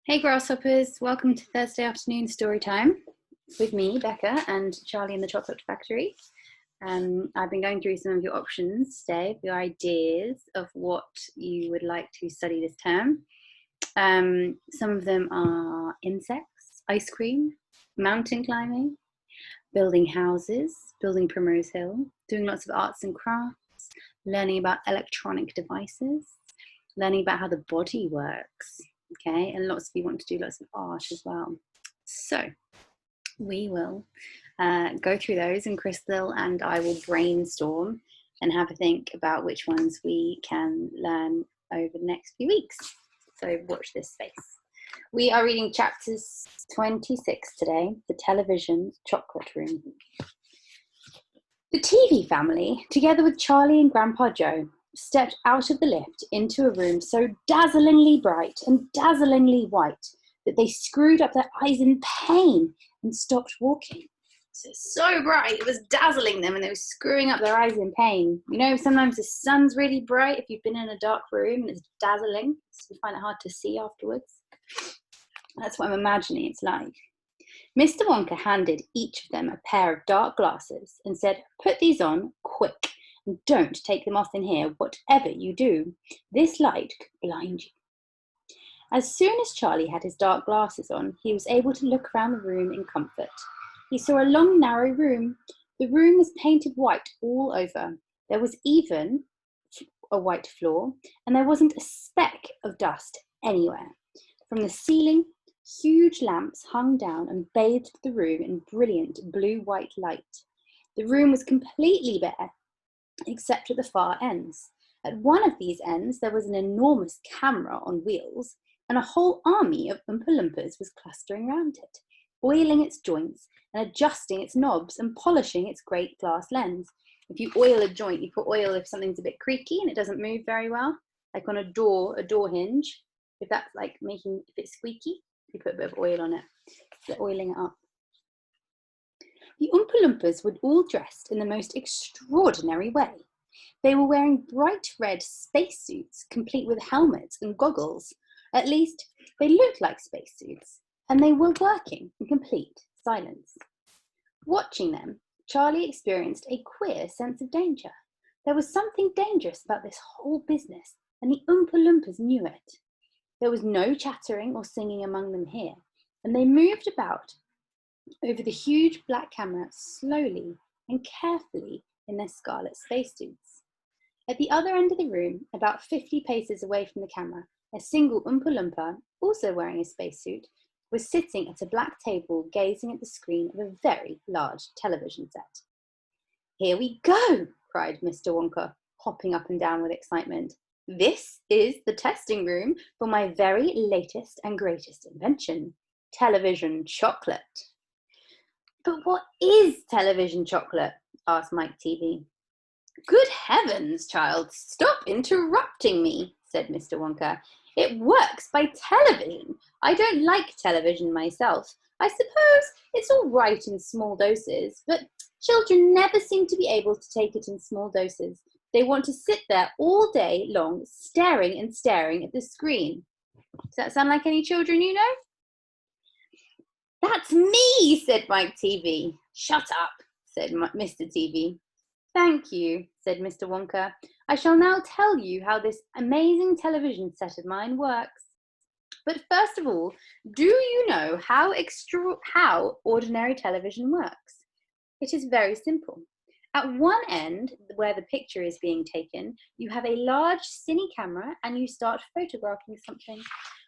Hey Grasshoppers, welcome to Thursday afternoon story time with me, Becca, and Charlie in the Chocolate Factory. I've been going through some of your options today, your ideas of what you would like to study this term. Some of them are insects, ice cream, mountain climbing, building houses, building Primrose Hill, doing lots of arts and crafts, learning about electronic devices, learning about how the body works. Okay, and lots of you want to do lots of art as well. So we will go through those, and Crystal and I will brainstorm and have a think about which ones we can learn over the next few weeks. So watch this space. We are reading chapters 26 today, The Television Chocolate Room. The TV family, together with Charlie and Grandpa Joe, stepped out of the lift into a room so dazzlingly bright and dazzlingly white that they screwed up their eyes in pain and stopped walking. So bright, it was dazzling them and they were screwing up their eyes in pain. You know, sometimes the sun's really bright if you've been in a dark room and it's dazzling, so you find it hard to see afterwards. That's what I'm imagining it's like. Mr. Wonka handed each of them a pair of dark glasses and said, "Put these on quick. And don't take them off in here, whatever you do. This light could blind you." As soon as Charlie had his dark glasses on, he was able to look around the room in comfort. He saw a long, narrow room. The room was painted white all over. There was even a white floor, and there wasn't a speck of dust anywhere. From the ceiling, huge lamps hung down and bathed the room in brilliant blue-white light. The room was completely bare, except at the far ends. At one of these ends, there was an enormous camera on wheels, and a whole army of Oompa Loompas was clustering around it, oiling its joints and adjusting its knobs and polishing its great glass lens. If you oil a joint, you put oil if something's a bit creaky and it doesn't move very well, like on a door hinge. If that's like if it's squeaky, you put a bit of oil on it, so oiling it up. The Oompa Loompas were all dressed in the most extraordinary way. They were wearing bright red spacesuits, complete with helmets and goggles. At least, they looked like spacesuits, and they were working in complete silence. Watching them, Charlie experienced a queer sense of danger. There was something dangerous about this whole business, and the Oompa Loompas knew it. There was no chattering or singing among them here, and they moved about over the huge black camera slowly and carefully in their scarlet spacesuits. At the other end of the room, about 50 paces away from the camera, a single Oompa Loompa, also wearing a spacesuit, was sitting at a black table gazing at the screen of a very large television set. "Here we go!" cried Mr. Wonka, hopping up and down with excitement. "This is the testing room for my very latest and greatest invention, television chocolate." "But what is television chocolate?" asked Mike TV. "Good heavens, child, stop interrupting me," said Mr. Wonka. "It works by television. I don't like television myself. I suppose it's all right in small doses, but children never seem to be able to take it in small doses. They want to sit there all day long, staring and staring at the screen." Does that sound like any children you know? "That's me," said Mike TV. "Shut up," said Mr. TV. "Thank you," said Mr. Wonka. "I shall now tell you how this amazing television set of mine works. But first of all, do you know how ordinary television works? It is very simple. At one end, where the picture is being taken, you have a large cine camera and you start photographing something.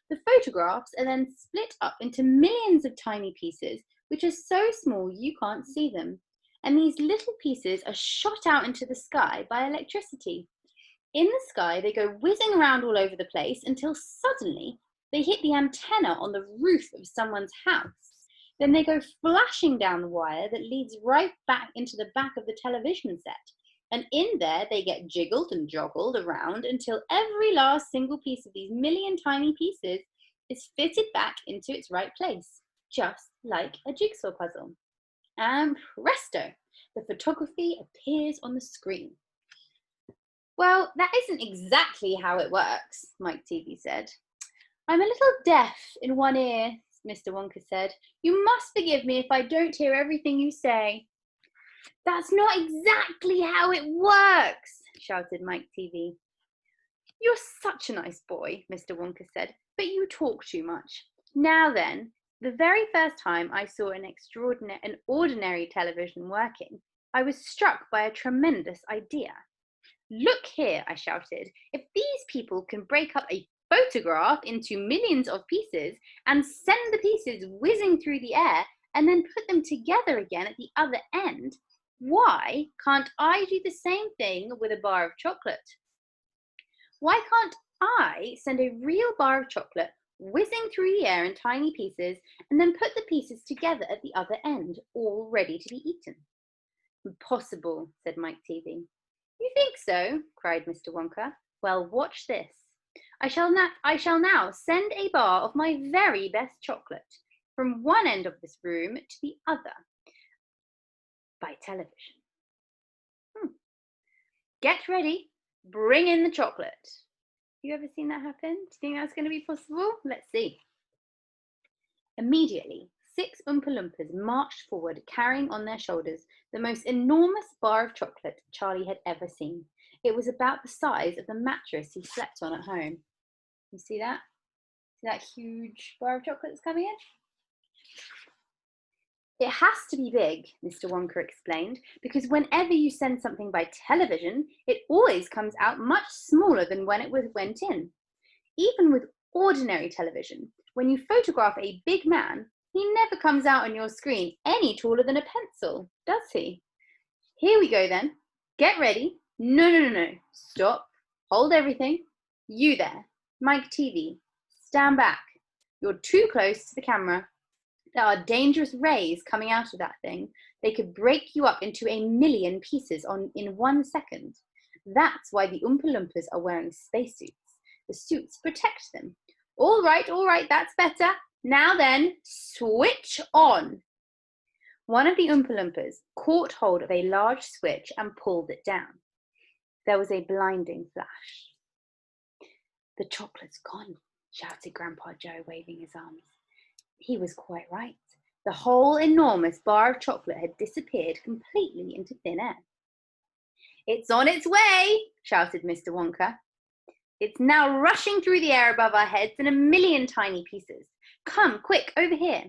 The photographs are then split up into millions of tiny pieces, which are so small you can't see them. And these little pieces are shot out into the sky by electricity. In the sky, they go whizzing around all over the place until suddenly they hit the antenna on the roof of someone's house. Then they go flashing down the wire that leads right back into the back of the television set. And in there, they get jiggled and joggled around until every last single piece of these million tiny pieces is fitted back into its right place, just like a jigsaw puzzle. And presto, the photography appears on the screen. "Well, that isn't exactly how it works," Mike TV said. I'm a little deaf in one ear, Mr. Wonka said. You must forgive me if I don't hear everything you say. That's not exactly how it works, shouted Mike TV. You're such a nice boy, Mr. Wonka said, but you talk too much. Now then, the very first time I saw an ordinary television working, I was struck by a tremendous idea. Look here, I shouted. If these people can break up a photograph into millions of pieces and send the pieces whizzing through the air and then put them together again at the other end, why can't I do the same thing with a bar of chocolate? Why can't I send a real bar of chocolate whizzing through the air in tiny pieces and then put the pieces together at the other end, all ready to be eaten? Impossible, said Mike TV. You think so? Cried Mr. Wonka. Well, watch this. I shall now send a bar of my very best chocolate from one end of this room to the other by television. Get ready. Bring in the chocolate. You ever seen that happen? Do you think that's going to be possible? Let's see. Immediately, 6 Oompa Loompas marched forward, carrying on their shoulders the most enormous bar of chocolate Charlie had ever seen. It was about the size of the mattress he slept on at home. You see that? See that huge bar of chocolate that's coming in? It has to be big, Mr. Wonka explained, because whenever you send something by television, it always comes out much smaller than when it went in. Even with ordinary television, when you photograph a big man, he never comes out on your screen any taller than a pencil, does he? Here we go then. Get ready. No. Stop. Hold everything. You there, Mike TV. Stand back. You're too close to the camera. There are dangerous rays coming out of that thing. They could break you up into a million pieces in 1 second. That's why the Oompa Loompas are wearing spacesuits. The suits protect them. All right, that's better. Now then, switch on. One of the Oompa Loompas caught hold of a large switch and pulled it down. There was a blinding flash. The chocolate's gone, shouted Grandpa Joe, waving his arms. He was quite right. The whole enormous bar of chocolate had disappeared completely into thin air. It's on its way, shouted Mr. Wonka. It's now rushing through the air above our heads in a million tiny pieces. Come, quick, over here.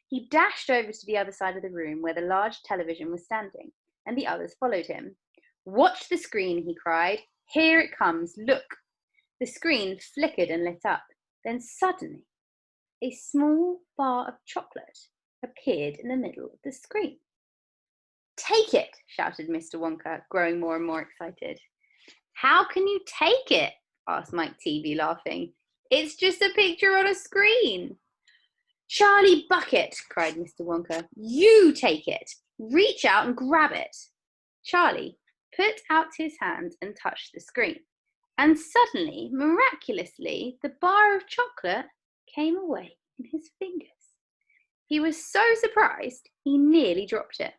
He dashed over to the other side of the room where the large television was standing, and the others followed him. Watch the screen, he cried. Here it comes, look. The screen flickered and lit up. Then suddenly, a small bar of chocolate appeared in the middle of the screen. Take it, shouted Mr. Wonka, growing more and more excited. How can you take it? Asked Mike TV, laughing. It's just a picture on a screen. Charlie Bucket, cried Mr. Wonka. You take it. Reach out and grab it. Charlie put out his hand and touched the screen. And suddenly, miraculously, the bar of chocolate came away in his fingers. He was so surprised, he nearly dropped it.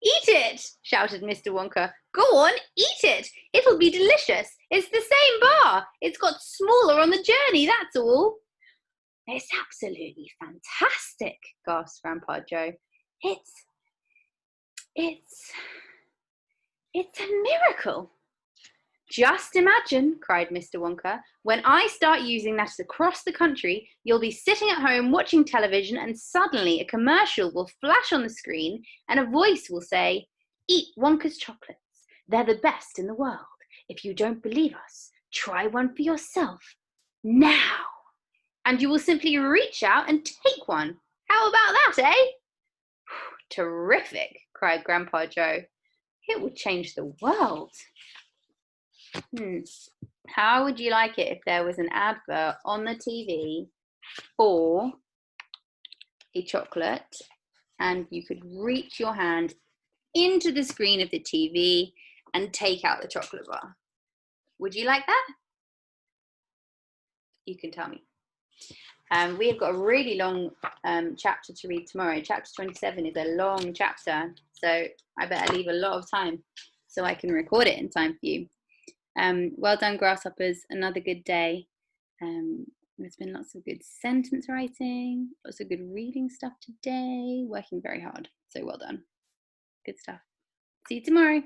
Eat it, shouted Mr. Wonka. Go on, eat it. It'll be delicious. It's the same bar. It's got smaller on the journey, that's all. It's absolutely fantastic, gasped Grandpa Joe. It's a miracle. Just imagine, cried Mr. Wonka, when I start using that across the country, you'll be sitting at home watching television and suddenly a commercial will flash on the screen and a voice will say, eat Wonka's chocolates. They're the best in the world. If you don't believe us, try one for yourself. Now. And you will simply reach out and take one. How about that, eh? Terrific, cried Grandpa Joe. It would change the world. How would you like it if there was an advert on the TV for a chocolate and you could reach your hand into the screen of the TV and take out the chocolate bar? Would you like that? You can tell me. We have got a really long chapter to read tomorrow. Chapter 27 is a long chapter, so I better leave a lot of time so I can record it in time for you. Well done, grasshoppers. Another good day. There's been lots of good sentence writing, lots of good reading stuff today, working very hard. So well done. Good stuff. See you tomorrow.